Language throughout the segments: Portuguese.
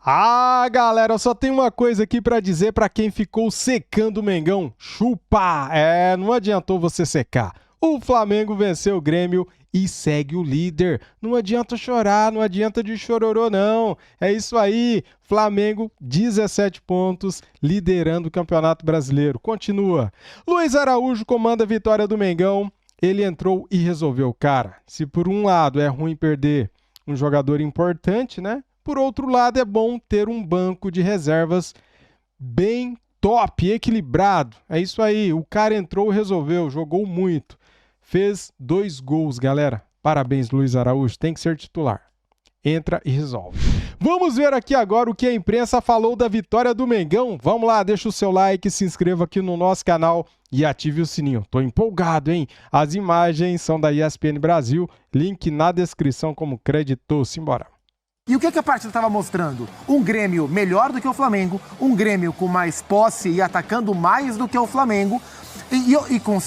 Ah, galera, eu só tenho uma coisa aqui pra dizer pra quem ficou secando o Mengão. Chupa! Não adiantou você secar. O Flamengo venceu o Grêmio e segue o líder. Não adianta chorar, não adianta de chororô, não. É isso aí. Flamengo, 17 pontos, liderando o Campeonato Brasileiro. Continua. Luiz Araújo comanda a vitória do Mengão. Ele entrou e resolveu. Cara, se por um lado é ruim perder um jogador importante, né? Por outro lado, é bom ter um banco de reservas bem top, equilibrado. É isso aí, o cara entrou e resolveu, jogou muito. Fez 2 gols, galera. Parabéns, Luiz Araújo, tem que ser titular. Entra e resolve. Vamos ver aqui agora o que a imprensa falou da vitória do Mengão. Vamos lá, deixa o seu like, se inscreva aqui no nosso canal e ative o sininho. Tô empolgado, hein? As imagens são da ESPN Brasil, link na descrição como crédito. Simbora. E o que a partida estava mostrando? Um Grêmio melhor do que o Flamengo, um Grêmio com mais posse e atacando mais do que o Flamengo,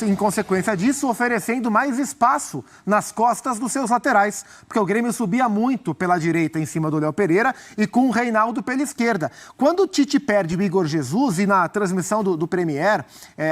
em consequência disso, oferecendo mais espaço nas costas dos seus laterais, porque o Grêmio subia muito pela direita em cima do Léo Pereira e com o Reinaldo pela esquerda. Quando o Tite perde o Igor Jesus, e na transmissão do Premier,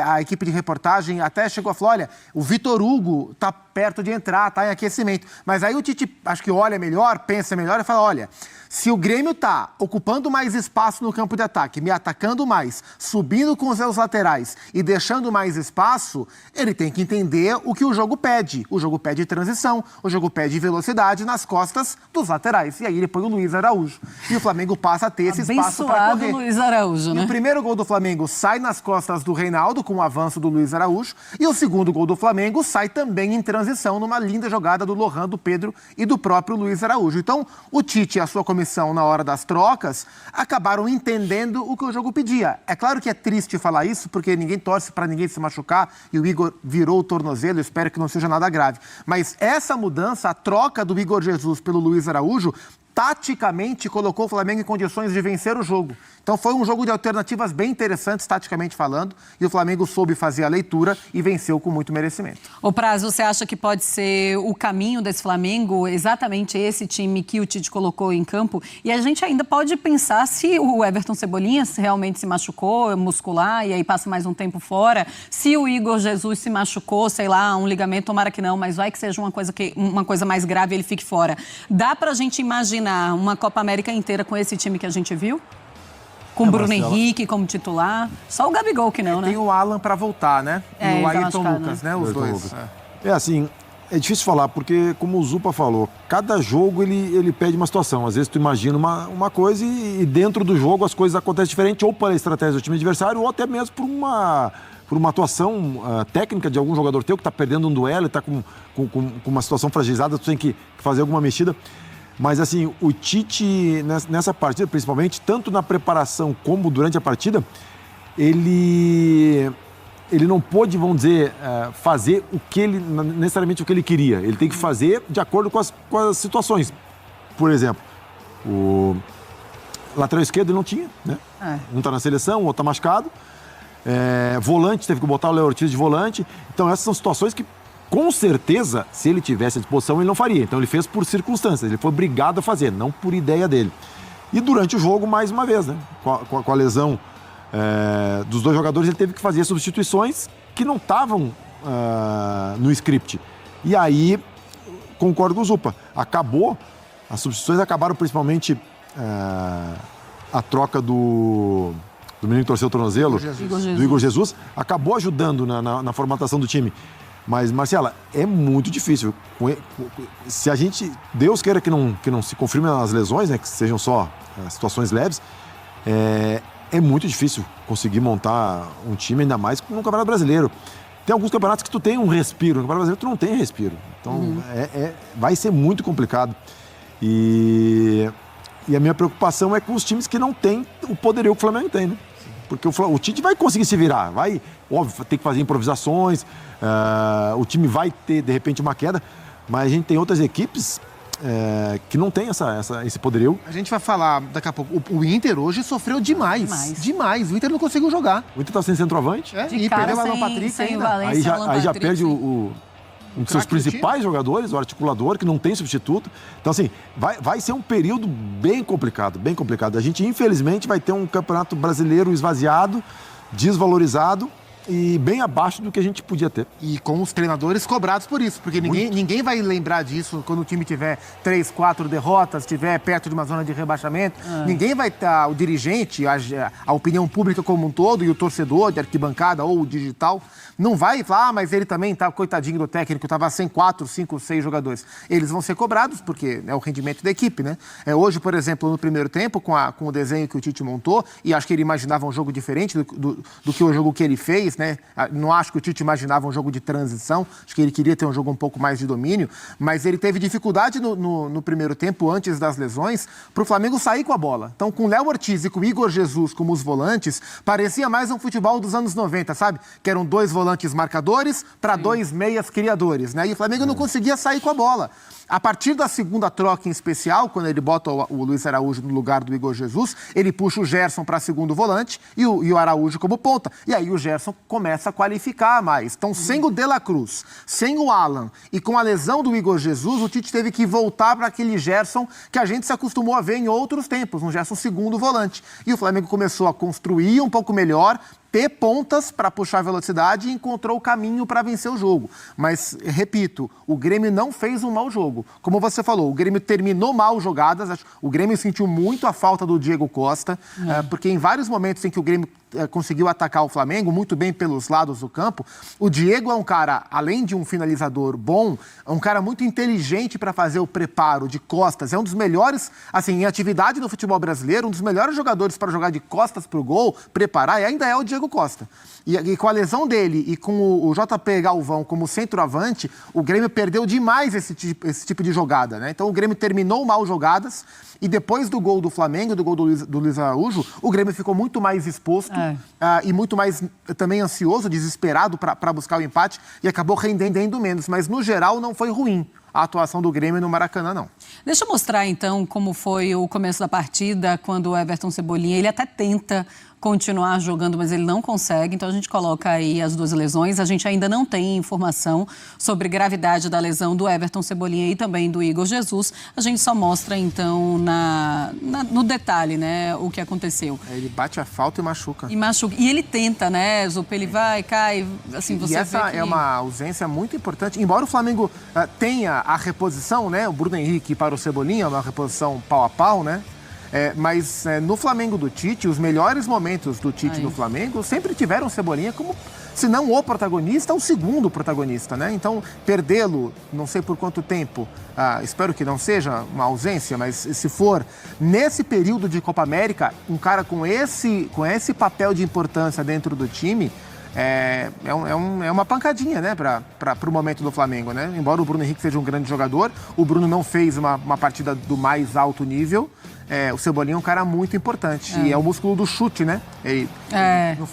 a equipe de reportagem até chegou a falar, olha, o Vitor Hugo está perto de entrar, está em aquecimento. Mas aí o Tite, acho que olha melhor, pensa melhor e fala, olha, se o Grêmio está ocupando mais espaço no campo de ataque, me atacando mais, subindo com os seus laterais e deixando mais espaço, ele tem que entender o que o jogo pede. O jogo pede transição, o jogo pede velocidade nas costas dos laterais. E aí ele põe o Luiz Araújo. E o Flamengo passa a ter esse espaço para correr. Luiz Araújo, né? E o primeiro gol do Flamengo sai nas costas do Reinaldo, com o avanço do Luiz Araújo. E o segundo gol do Flamengo sai também em transição, numa linda jogada do Lohan, do Pedro e do próprio Luiz Araújo. Então, o Tite e a sua comissão, na hora das trocas, acabaram entendendo o que o jogo pedia. É claro que é triste falar isso, porque ninguém torce para ninguém se machucar e o Igor virou o tornozelo, espero que não seja nada grave. Mas essa mudança, a troca do Igor Jesus pelo Luiz Araújo, taticamente colocou o Flamengo em condições de vencer o jogo. Então foi um jogo de alternativas bem interessantes, taticamente falando, e o Flamengo soube fazer a leitura e venceu com muito merecimento. Ô Praz, você acha que pode ser o caminho desse Flamengo, exatamente esse time que o Tite colocou em campo? E a gente ainda pode pensar se o Everton Cebolinha realmente se machucou, muscular, e aí passa mais um tempo fora, se o Igor Jesus se machucou, sei lá, um ligamento, tomara que não, mas vai que seja uma coisa mais grave e ele fique fora. Dá pra gente imaginar uma Copa América inteira com esse time que a gente viu? Com o Bruno Henrique como titular. Só o Gabigol que não, né? Tem o Alan para voltar, né? E o Ayrton Lucas, né? Os dois. Assim, é difícil falar, porque como o Zupa falou, cada jogo ele pede uma situação. Às vezes tu imagina uma coisa e dentro do jogo as coisas acontecem diferente, ou pela estratégia do time adversário, ou até mesmo por uma atuação técnica de algum jogador teu que está perdendo um duelo e está com uma situação fragilizada, tu tem que fazer alguma mexida. Mas, assim, o Tite, nessa partida, principalmente, tanto na preparação como durante a partida, ele não pôde, vamos dizer, fazer necessariamente o que ele queria. Ele tem que fazer de acordo com as situações. Por exemplo, o lateral esquerdo ele não tinha, né? Um está na seleção, o outro está machucado. Volante, teve que botar o Léo Ortiz de volante. Então, essas são situações que, com certeza, se ele tivesse à disposição, ele não faria. Então, ele fez por circunstâncias. Ele foi obrigado a fazer, não por ideia dele. E durante o jogo, mais uma vez, né? Com a lesão dos dois jogadores, ele teve que fazer substituições que não estavam no script. E aí, concordo com o Zupa. As substituições acabaram principalmente a troca do menino que torceu o tornozelo, do Igor Jesus, acabou ajudando na formatação do time. Mas, Marcela, é muito difícil. Se a gente, Deus queira que não se confirmem as lesões, né, que sejam só situações leves, é muito difícil conseguir montar um time, ainda mais no Campeonato Brasileiro. Tem alguns campeonatos que tu tem um respiro, no Campeonato Brasileiro tu não tem respiro. Então, vai ser muito complicado. E a minha preocupação é com os times que não têm o poderio que o Flamengo tem, né? Porque o Tite vai conseguir se virar, vai, óbvio, ter que fazer improvisações, o time vai ter, de repente, uma queda, mas a gente tem outras equipes que não tem esse poderio. A gente vai falar daqui a pouco. O Inter hoje sofreu demais. Demais. O Inter não conseguiu jogar. O Inter tá sem centroavante. E perdeu o Alan Patrick ainda. Aí já perde o um dos seus principais jogadores, o articulador, que não tem substituto. Então, assim, vai ser um período bem complicado, bem complicado. A gente, infelizmente, vai ter um campeonato brasileiro esvaziado, desvalorizado, e bem abaixo do que a gente podia ter. E com os treinadores cobrados por isso, porque ninguém vai lembrar disso quando o time tiver 3, 4 derrotas, estiver perto de uma zona de rebaixamento. Ninguém vai estar, o dirigente, a opinião pública como um todo, e o torcedor de arquibancada ou o digital, não vai falar, mas ele também tá, coitadinho do técnico, estava sem 4, 5, 6 jogadores. Eles vão ser cobrados, porque é o rendimento da equipe, né? Hoje, por exemplo, no primeiro tempo, com o desenho que o Tite montou, e acho que ele imaginava um jogo diferente do que o jogo que ele fez, né? Não acho que o Tite imaginava um jogo de transição, acho que ele queria ter um jogo um pouco mais de domínio, mas ele teve dificuldade no primeiro tempo, antes das lesões, para o Flamengo sair com a bola. Então, com o Léo Ortiz e com o Igor Jesus como os volantes, parecia mais um futebol dos anos 90, sabe? Que eram 2 volantes marcadores para 2 meias criadores, né? E o Flamengo não conseguia sair com a bola. A partir da segunda troca em especial, quando ele bota o Luiz Araújo no lugar do Igor Jesus, ele puxa o Gerson para segundo volante e o Araújo como ponta. E aí o Gerson começa a qualificar mais. Então, sem o De La Cruz, sem o Alan e com a lesão do Igor Jesus, o Tite teve que voltar para aquele Gerson que a gente se acostumou a ver em outros tempos, um Gerson segundo volante. E o Flamengo começou a construir um pouco melhor, ter pontas para puxar a velocidade e encontrou o caminho para vencer o jogo. Mas, repito, o Grêmio não fez um mau jogo. Como você falou, o Grêmio terminou mal jogadas, o Grêmio sentiu muito a falta do Diego Costa, porque em vários momentos em que o Grêmio conseguiu atacar o Flamengo, muito bem pelos lados do campo, o Diego é um cara, além de um finalizador bom, é um cara muito inteligente para fazer o preparo de costas, é um dos melhores, assim, em atividade no futebol brasileiro, um dos melhores jogadores para jogar de costas para o gol, preparar, e ainda é o Diego Costa. E com a lesão dele e com o JP Galvão como centroavante, o Grêmio perdeu demais esse tipo de jogada, né? Então o Grêmio terminou mal jogadas e depois do gol do Flamengo, do gol do Luiz Araújo, o Grêmio ficou muito mais exposto e muito mais também ansioso, desesperado para buscar o empate e acabou rendendo menos. Mas no geral não foi ruim a atuação do Grêmio no Maracanã, não. Deixa eu mostrar então como foi o começo da partida, quando o Everton Cebolinha, ele até tenta continuar jogando, mas ele não consegue. Então a gente coloca aí as 2 lesões. A gente ainda não tem informação sobre gravidade da lesão do Everton Cebolinha e também do Igor Jesus. A gente só mostra então no detalhe, né, o que aconteceu. Ele bate a falta e machuca. E ele tenta, né, Zupa? Ele vai, cai, assim, você vê que... E essa é uma ausência muito importante. Embora o Flamengo tenha a reposição, né, o Bruno Henrique para o Cebolinha, uma reposição pau a pau, né? Mas no Flamengo do Tite, os melhores momentos do Tite no Flamengo sempre tiveram o Cebolinha como, se não o protagonista, o segundo protagonista, né? Então, perdê-lo, não sei por quanto tempo, espero que não seja uma ausência, mas se for, nesse período de Copa América, um cara com esse papel de importância dentro do time, é uma pancadinha, né, para o momento do Flamengo, né? Embora o Bruno Henrique seja um grande jogador, o Bruno não fez uma partida do mais alto nível. O Cebolinha é um cara muito importante. E é o músculo do chute, né? Não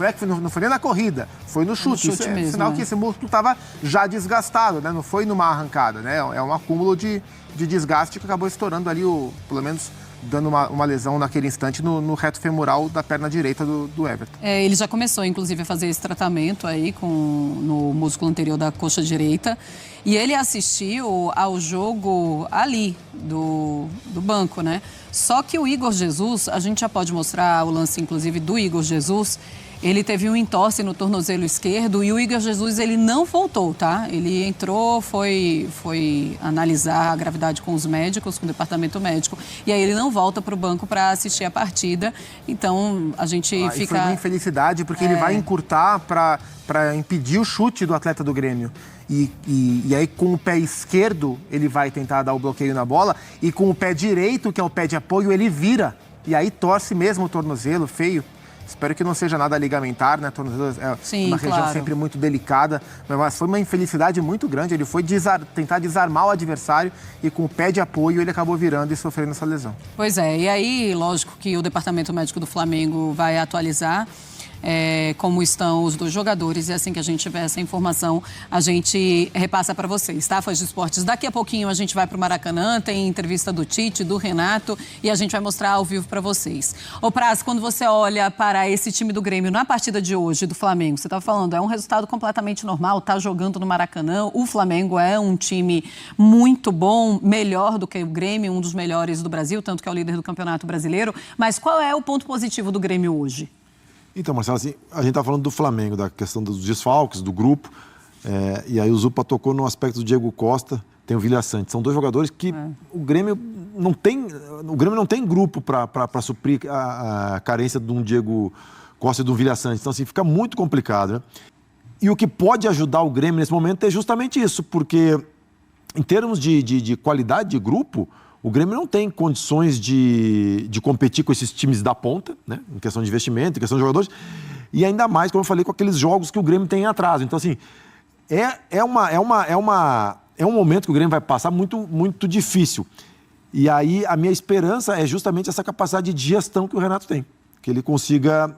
foi nem na corrida, foi no chute. Isso é sinal que esse músculo estava já desgastado, né? Não foi numa arrancada, né? É um acúmulo de desgaste que acabou estourando ali, pelo menos dando uma lesão naquele instante no reto femoral da perna direita do Everton. Ele já começou, inclusive, a fazer esse tratamento aí no músculo anterior da coxa direita. E ele assistiu ao jogo ali, do banco, né? Só que o Igor Jesus, a gente já pode mostrar o lance, inclusive, do Igor Jesus. Ele teve um entorse no tornozelo esquerdo e o Igor Jesus, ele não voltou, tá? Ele entrou, foi analisar a gravidade com os médicos, com o departamento médico, e aí ele não volta para o banco para assistir a partida. Então, a gente fica... Foi uma infelicidade, porque ele vai encurtar para impedir o chute do atleta do Grêmio. E aí, com o pé esquerdo, ele vai tentar dar o bloqueio na bola, e com o pé direito, que é o pé de apoio, ele vira. E aí torce mesmo o tornozelo, feio. Espero que não seja nada ligamentar, né? Tornozelo é uma região sempre muito delicada, mas foi uma infelicidade muito grande. Ele foi tentar desarmar o adversário e com o pé de apoio ele acabou virando e sofrendo essa lesão. Pois é, e aí, lógico que o Departamento Médico do Flamengo vai atualizar. como estão os dois jogadores, e assim que a gente tiver essa informação, a gente repassa para vocês, tá, fãs de esportes? Daqui a pouquinho a gente vai para o Maracanã, tem entrevista do Tite, do Renato, e a gente vai mostrar ao vivo para vocês. Ô Praz, quando você olha para esse time do Grêmio na partida de hoje do Flamengo, você estava falando, é um resultado completamente normal, tá jogando no Maracanã, o Flamengo é um time muito bom, melhor do que o Grêmio, um dos melhores do Brasil, tanto que é o líder do Campeonato Brasileiro, mas qual é o ponto positivo do Grêmio hoje? Então, Marcelo, assim, a gente está falando do Flamengo, da questão dos desfalques, do grupo, e aí o Zupa tocou no aspecto do Diego Costa, tem o Vilha Sante. São dois jogadores que o Grêmio não tem grupo para suprir a carência de um Diego Costa e de um Vilha Sante. Então, assim, fica muito complicado, né? E o que pode ajudar o Grêmio nesse momento é justamente isso, porque em termos de qualidade de grupo, o Grêmio não tem condições de competir com esses times da ponta, né? Em questão de investimento, em questão de jogadores, e ainda mais, como eu falei, com aqueles jogos que o Grêmio tem em atraso. Então, assim, é um momento que o Grêmio vai passar muito, muito difícil. E aí a minha esperança é justamente essa capacidade de gestão que o Renato tem, que ele consiga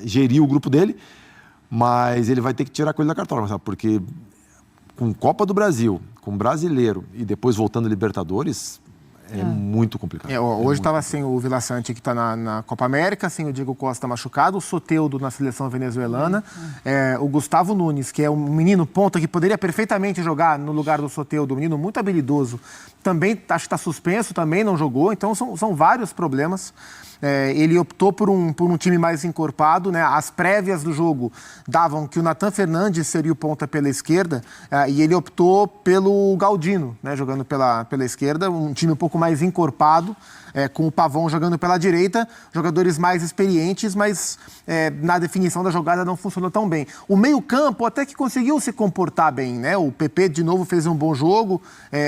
gerir o grupo dele, mas ele vai ter que tirar a coisa da cartola, sabe? Porque com Copa do Brasil, com Brasileiro e depois voltando a Libertadores, é muito complicado. Hoje estava sem o Vilha Sante, que está na Copa América, sem o Diego Costa machucado, o Soteldo na seleção venezuelana, o Gustavo Nunes, que é um menino ponta que poderia perfeitamente jogar no lugar do Soteldo, um menino muito habilidoso, também acho que está suspenso, também não jogou, então são vários problemas. Ele optou por um time mais encorpado, né? As prévias do jogo davam que o Nathan Fernandes seria o ponta pela esquerda, e ele optou pelo Galdino, né? Jogando pela esquerda, um time um pouco mais encorpado, com o Pavão jogando pela direita, jogadores mais experientes, mas na definição da jogada não funcionou tão bem. O meio-campo até que conseguiu se comportar bem, né? O PP de novo fez um bom jogo,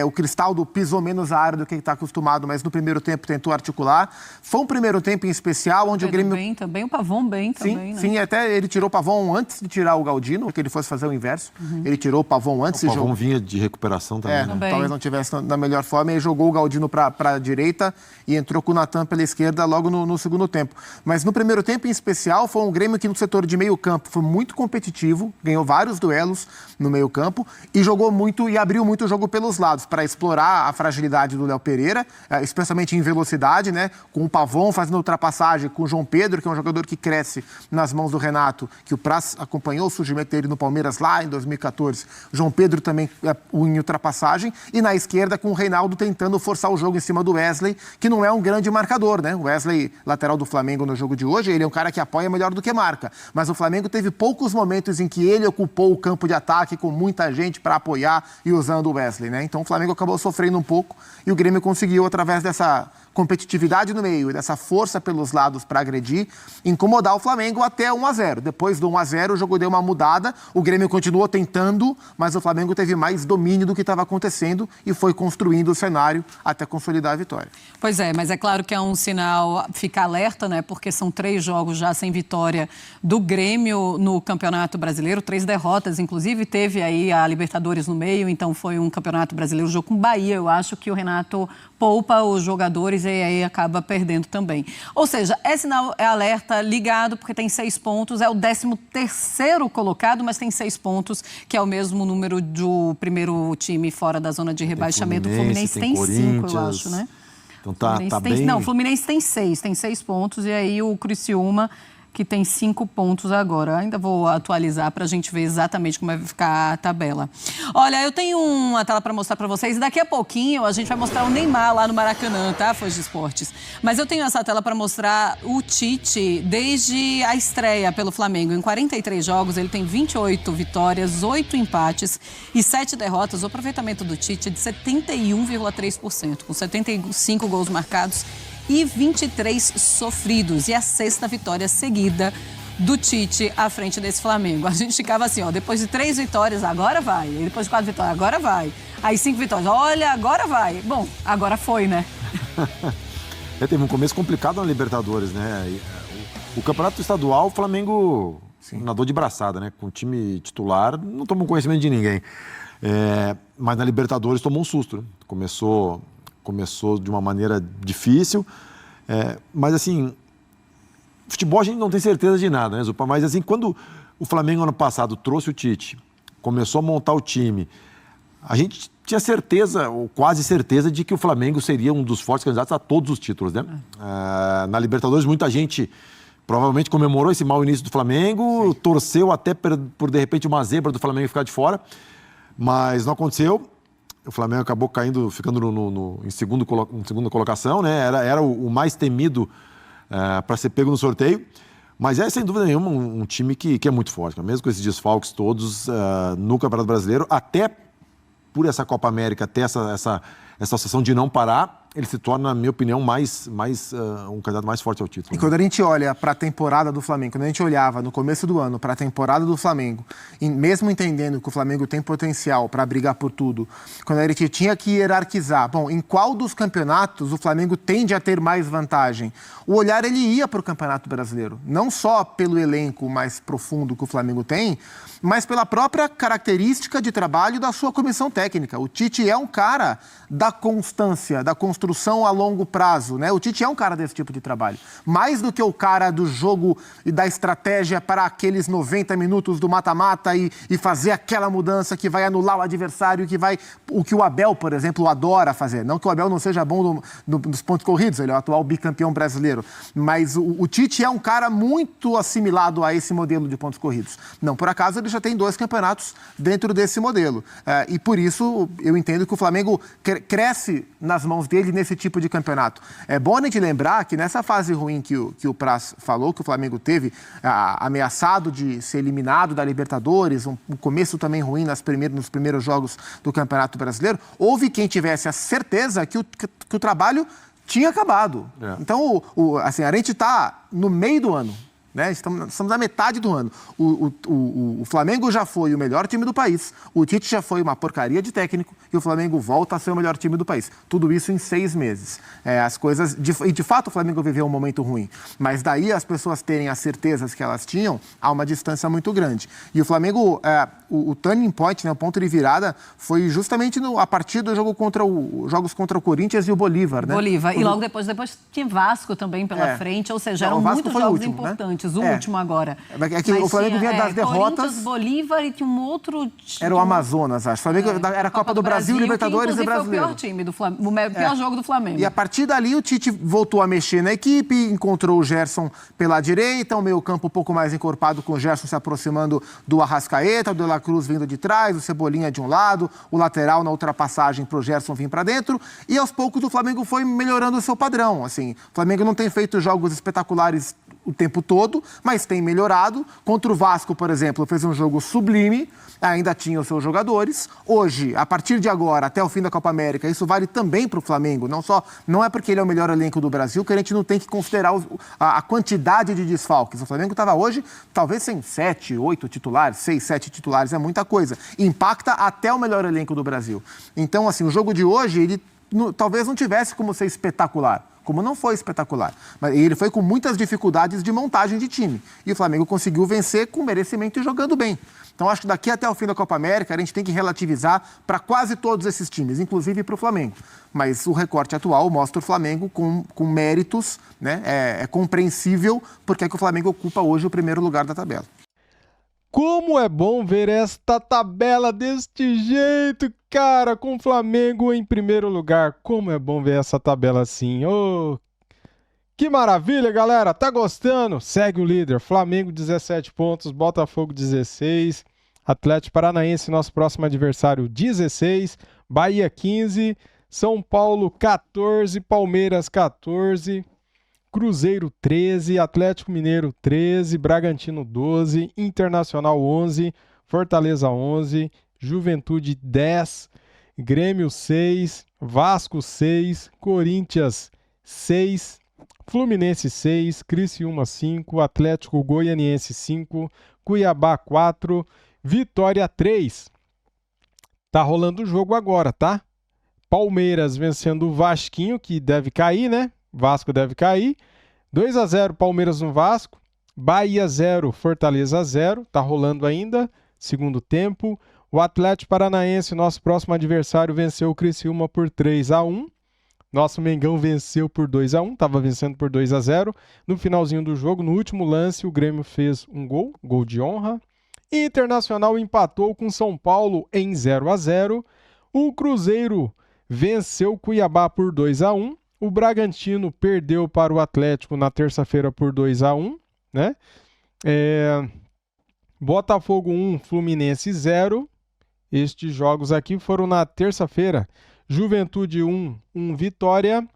o Cristaldo pisou menos a área do que ele está acostumado, mas no primeiro tempo tentou articular. Foi um primeiro tempo em especial, onde o Grêmio... bem também, o Pavão bem também, né? Sim, até ele tirou o Pavão antes de tirar o Galdino, que ele fosse fazer o inverso. Ele tirou o Pavão antes. O Pavão vinha de recuperação também, né? Talvez não tivesse na melhor forma, e jogou o Galdino para a direita e entrou com o Nathan pela esquerda logo no segundo tempo. Mas no primeiro tempo, em especial, foi um Grêmio que no setor de meio campo foi muito competitivo, ganhou vários duelos no meio campo e jogou muito e abriu muito o jogo pelos lados para explorar a fragilidade do Léo Pereira, especialmente em velocidade, né? Com o Pavão fazendo ultrapassagem, com o João Pedro, que é um jogador que cresce nas mãos do Renato, que o Praz acompanhou o surgimento dele no Palmeiras lá em 2014. João Pedro também em ultrapassagem, e na esquerda com o Reinaldo tentando forçar o jogo em cima do Wesley, que não é um grande marcador, né? O Wesley, lateral do Flamengo no jogo de hoje, ele é um cara que apoia melhor do que marca, mas o Flamengo teve poucos momentos em que ele ocupou o campo de ataque com muita gente para apoiar e usando o Wesley, né? Então o Flamengo acabou sofrendo um pouco e o Grêmio conseguiu, através dessa competitividade no meio e dessa força pelos lados para agredir, incomodar o Flamengo até 1-0. Depois do 1-0, o jogo deu uma mudada, o Grêmio continuou tentando, mas o Flamengo teve mais domínio do que estava acontecendo e foi construindo o cenário até consolidar a vitória. Pois é, mas é claro que é um sinal ficar alerta, né? Porque são 3 jogos já sem vitória do Grêmio no Campeonato Brasileiro, 3 derrotas, inclusive teve aí a Libertadores no meio, então foi um Campeonato Brasileiro, jogo com Bahia. Eu acho que o Renato poupa os jogadores e aí acaba perdendo também. Ou seja, é sinal, é alerta ligado, porque tem 6 pontos, é o 13º colocado, mas tem 6 pontos, que é o mesmo número do primeiro time fora da zona de rebaixamento. O Fluminense tem 5, eu acho, né? Então tá bem... Não, o Fluminense tem 6 pontos, e aí o Criciúma, que tem 5 pontos agora. Ainda vou atualizar para a gente ver exatamente como vai ficar a tabela. Olha, eu tenho uma tela para mostrar para vocês. Daqui a pouquinho a gente vai mostrar o Neymar lá no Maracanã, tá, fãs de esportes? Mas eu tenho essa tela para mostrar o Tite desde a estreia pelo Flamengo. Em 43 jogos, ele tem 28 vitórias, 8 empates e 7 derrotas. O aproveitamento do Tite é de 71,3%, com 75 gols marcados e 23 sofridos. E a 6ª vitória seguida do Tite à frente desse Flamengo. A gente ficava assim, ó, depois de 3 vitórias, agora vai. E depois de 4 vitórias, agora vai. Aí 5 vitórias, olha, agora vai. Bom, agora foi, né? Teve um começo complicado na Libertadores, né? O campeonato estadual, o Flamengo nadou de braçada, né? Com o time titular, não tomou conhecimento de ninguém. Mas na Libertadores tomou um susto, né? Começou de uma maneira difícil, mas assim, Futebol a gente não tem certeza de nada, né, Zupa? Mas assim, quando o Flamengo ano passado trouxe o Tite, começou a montar o time, a gente tinha certeza, ou quase certeza, de que o Flamengo seria um dos fortes candidatos a todos os títulos, né? Na Libertadores, muita gente provavelmente comemorou esse mau início do Flamengo, torceu até por de repente, uma zebra do Flamengo ficar de fora, mas não aconteceu. O Flamengo acabou caindo, ficando em segunda colocação, né? Era o mais temido para ser pego no sorteio. Mas é, sem dúvida nenhuma, um time que é muito forte, né? Mesmo com esses desfalques todos no Campeonato Brasileiro, até por essa Copa América ter essa sensação de não parar, ele se torna, na minha opinião, um candidato mais forte ao título. E quando a gente olha para a temporada do Flamengo, quando a gente olhava no começo do ano para a temporada do Flamengo, e mesmo entendendo que o Flamengo tem potencial para brigar por tudo, quando a gente tinha que hierarquizar, bom, em qual dos campeonatos o Flamengo tende a ter mais vantagem? O olhar ele ia para o Campeonato Brasileiro, não só pelo elenco mais profundo que o Flamengo tem, mas pela própria característica de trabalho da sua comissão técnica. O Tite é um cara da constância, da construção a longo prazo, né? O Tite é um cara desse tipo de trabalho. Mais do que o cara do jogo e da estratégia para aqueles 90 minutos do mata-mata e fazer aquela mudança que vai anular o adversário, o que o Abel, por exemplo, adora fazer. Não que o Abel não seja bom nos pontos corridos, ele é o atual bicampeão brasileiro, mas o Tite é um cara muito assimilado a esse modelo de pontos corridos. Não por acaso ele já tem 2 campeonatos dentro desse modelo. E por isso eu entendo que o Flamengo cresce nas mãos dele nesse tipo de campeonato. É bom a gente lembrar que nessa fase ruim que o Praz falou, que o Flamengo teve, ameaçado de ser eliminado da Libertadores, um começo também ruim nos primeiros jogos do Campeonato Brasileiro, houve quem tivesse a certeza que o trabalho tinha acabado. Então, assim, a gente está no meio do ano. Né? Estamos na metade do ano. O Flamengo já foi o melhor time do país, o Tite já foi uma porcaria de técnico e o Flamengo volta a ser o melhor time do país. Tudo isso em 6 meses. As coisas... de fato, o Flamengo viveu um momento ruim, mas daí as pessoas terem as certezas que elas tinham, há uma distância muito grande. E o Flamengo, o turning point, né, o ponto de virada, foi justamente a partir do jogos contra o Corinthians e o Bolívar. Né? E logo depois tinha Vasco também pela frente, ou seja, eram muitos jogos último, importantes. Né? O último agora. O Flamengo vinha das derrotas. Corinthians, Bolívar e tinha um outro... Era o Amazonas, acho. O Flamengo era a Copa do Brasil, Libertadores e Brasileiro. Foi o pior time do Flamengo, o pior jogo do Flamengo. E a partir dali o Tite voltou a mexer na equipe, encontrou o Gerson pela direita, o meio-campo um pouco mais encorpado com o Gerson se aproximando do Arrascaeta, o De La Cruz vindo de trás, o Cebolinha de um lado, o lateral na ultrapassagem para o Gerson vir para dentro. E aos poucos o Flamengo foi melhorando o seu padrão. Assim, o Flamengo não tem feito jogos espetaculares o tempo todo, mas tem melhorado. Contra o Vasco, por exemplo, fez um jogo sublime, ainda tinha os seus jogadores. Hoje, a partir de agora, até o fim da Copa América, isso vale também para o Flamengo. Não é porque ele é o melhor elenco do Brasil que a gente não tem que considerar a quantidade de desfalques. O Flamengo estava hoje, talvez sem 7, 8 titulares, 6, 7 titulares, é muita coisa. Impacta até o melhor elenco do Brasil. Então, assim, o jogo de hoje, ele talvez não tivesse como ser espetacular, como não foi espetacular. Mas ele foi com muitas dificuldades de montagem de time. E o Flamengo conseguiu vencer com merecimento e jogando bem. Então, acho que daqui até o fim da Copa América, a gente tem que relativizar para quase todos esses times, inclusive para o Flamengo. Mas o recorte atual mostra o Flamengo com méritos, né? É compreensível porque é que o Flamengo ocupa hoje o primeiro lugar da tabela. Como é bom ver esta tabela deste jeito, cara, com o Flamengo em primeiro lugar. Como é bom ver essa tabela assim. Oh, que maravilha, galera. Tá gostando? Segue o líder. Flamengo 17 pontos, Botafogo 16, Atlético Paranaense, nosso próximo adversário, 16, Bahia 15, São Paulo 14, Palmeiras 14, Cruzeiro 13, Atlético Mineiro 13, Bragantino 12, Internacional 11, Fortaleza 11, Juventude 10, Grêmio 6, Vasco 6, Corinthians 6, Fluminense 6, Criciúma 5, Atlético Goianiense 5, Cuiabá 4, Vitória 3. Tá rolando o jogo agora, tá? Palmeiras vencendo o Vasquinho, que deve cair, né? Vasco deve cair. 2-0 Palmeiras no Vasco. Bahia 0, Fortaleza 0. Tá rolando ainda. Segundo tempo. O Atlético Paranaense, nosso próximo adversário, venceu o Criciúma por 3-1. Nosso Mengão venceu por 2-1, estava vencendo por 2-0. No finalzinho do jogo, no último lance, o Grêmio fez um gol de honra. Internacional empatou com São Paulo em 0-0. O Cruzeiro venceu o Cuiabá por 2-1. O Bragantino perdeu para o Atlético na terça-feira por 2-1, né? Botafogo 1, Fluminense 0. Estes jogos aqui foram na terça-feira. Juventude 1, Vitória.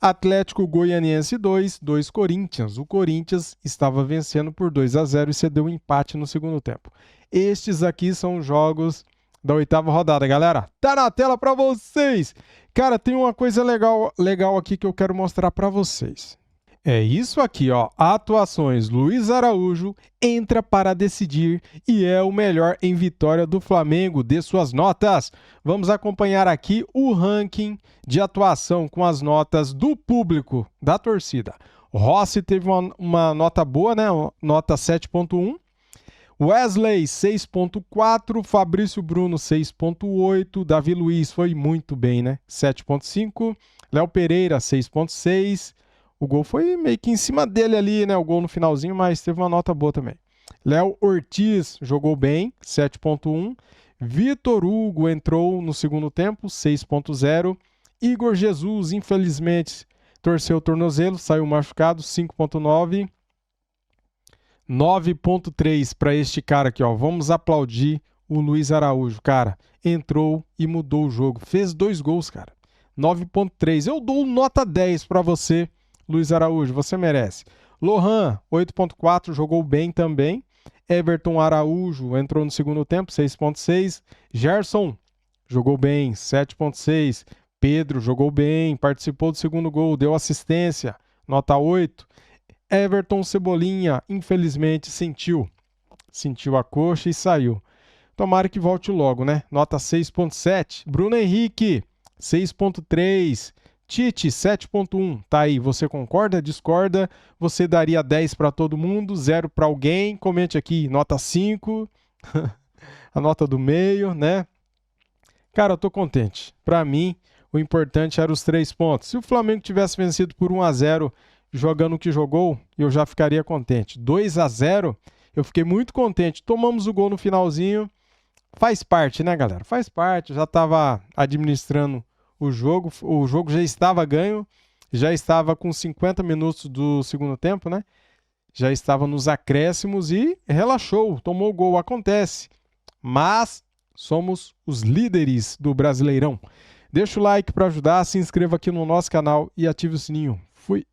Atlético Goianiense 2 Corinthians. O Corinthians estava vencendo por 2-0 e cedeu um empate no segundo tempo. Estes aqui são os jogos da 8ª rodada, galera. Tá na tela para vocês. Cara, tem uma coisa legal aqui que eu quero mostrar para vocês. É isso aqui, ó. Atuações. Luiz Araújo entra para decidir e é o melhor em vitória do Flamengo. Dê suas notas. Vamos acompanhar aqui o ranking de atuação com as notas do público, da torcida. Rossi teve uma nota boa, né? Nota 7.1. Wesley, 6.4. Fabrício Bruno, 6.8. Davi Luiz foi muito bem, né? 7.5. Léo Pereira, 6.6. O gol foi meio que em cima dele ali, né? O gol no finalzinho, mas teve uma nota boa também. Léo Ortiz jogou bem, 7.1. Vitor Hugo entrou no segundo tempo, 6.0. Igor Jesus, infelizmente, torceu o tornozelo, saiu machucado, 5.9. 9.3 para este cara aqui, ó. Vamos aplaudir o Luiz Araújo, cara. Entrou e mudou o jogo. Fez 2 gols, cara. 9.3. Eu dou nota 10 para você, Luiz Araújo, você merece. Lohan, 8.4, jogou bem também. Everton Araújo entrou no segundo tempo, 6.6. Gerson jogou bem, 7.6. Pedro jogou bem, participou do segundo gol, deu assistência, nota 8. Everton Cebolinha, infelizmente, sentiu a coxa e saiu. Tomara que volte logo, né? Nota 6.7. Bruno Henrique, 6.3. Tite, 7.1. Tá aí, você concorda, discorda? Você daria 10 para todo mundo, 0 para alguém? Comente aqui, nota 5. A nota do meio, né? Cara, eu tô contente. Para mim, o importante era os 3 pontos. Se o Flamengo tivesse vencido por 1-0, jogando o que jogou, eu já ficaria contente. 2-0, eu fiquei muito contente. Tomamos o gol no finalzinho. Faz parte, né, galera? Faz parte. Eu já estava administrando o jogo já estava ganho, já estava com 50 minutos do segundo tempo, né? Já estava nos acréscimos e relaxou, tomou o gol, acontece. Mas somos os líderes do Brasileirão. Deixa o like para ajudar, se inscreva aqui no nosso canal e ative o sininho. Fui!